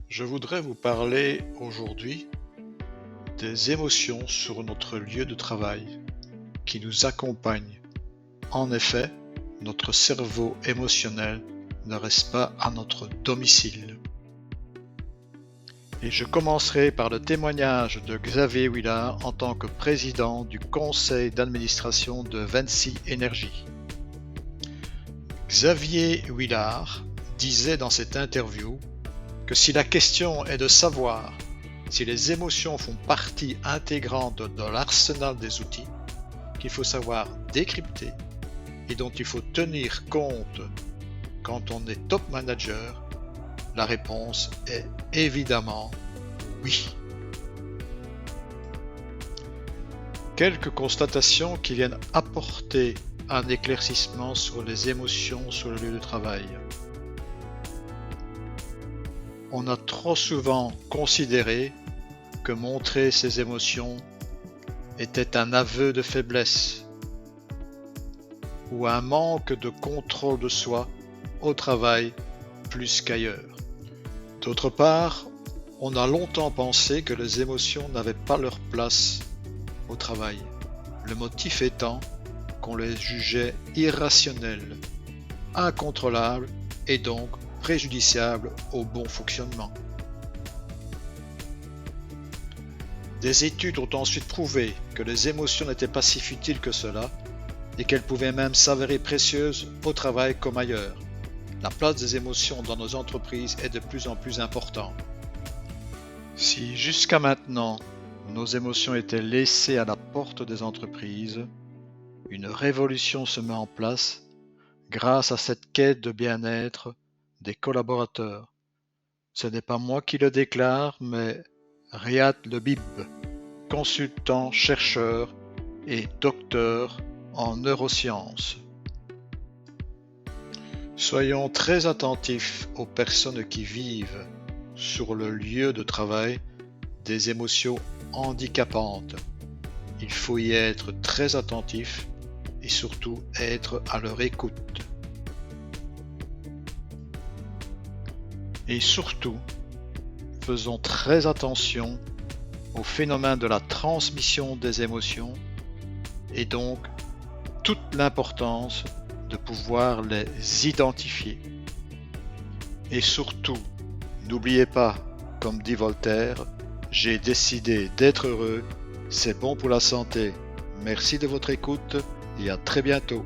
Je voudrais vous parler aujourd'hui des émotions sur notre lieu de travail qui nous accompagnent. En effet, notre cerveau émotionnel ne reste pas à notre domicile. Et je commencerai par le témoignage de Xavier Huillard en tant que président du conseil d'administration de VINCI Énergie. Xavier Huillard disait dans cette interview que si la question est de savoir si les émotions font partie intégrante de l'arsenal des outils qu'il faut savoir décrypter et dont il faut tenir compte quand on est top manager, la réponse est évidemment oui. Quelques constatations qui viennent apporter un éclaircissement sur les émotions sur le lieu de travail. On a trop souvent considéré que montrer ses émotions était un aveu de faiblesse ou un manque de contrôle de soi au travail plus qu'ailleurs. D'autre part, on a longtemps pensé que les émotions n'avaient pas leur place au travail, le motif étant qu'on les jugeait irrationnelles, incontrôlables et donc préjudiciables au bon fonctionnement. Des études ont ensuite prouvé que les émotions n'étaient pas si futiles que cela et qu'elles pouvaient même s'avérer précieuses au travail comme ailleurs. La place des émotions dans nos entreprises est de plus en plus importante. Si jusqu'à maintenant, nos émotions étaient laissées à la porte des entreprises, une révolution se met en place grâce à cette quête de bien-être des collaborateurs. Ce n'est pas moi qui le déclare, mais Riyad Lebib, consultant, chercheur et docteur en neurosciences. Soyons très attentifs aux personnes qui vivent sur le lieu de travail des émotions handicapantes. Il faut y être très attentif et surtout être à leur écoute. Et surtout, faisons très attention au phénomène de la transmission des émotions et donc toute l'importance de pouvoir les identifier. Et surtout, n'oubliez pas, comme dit Voltaire, j'ai décidé d'être heureux, c'est bon pour la santé. Merci de votre écoute et à très bientôt.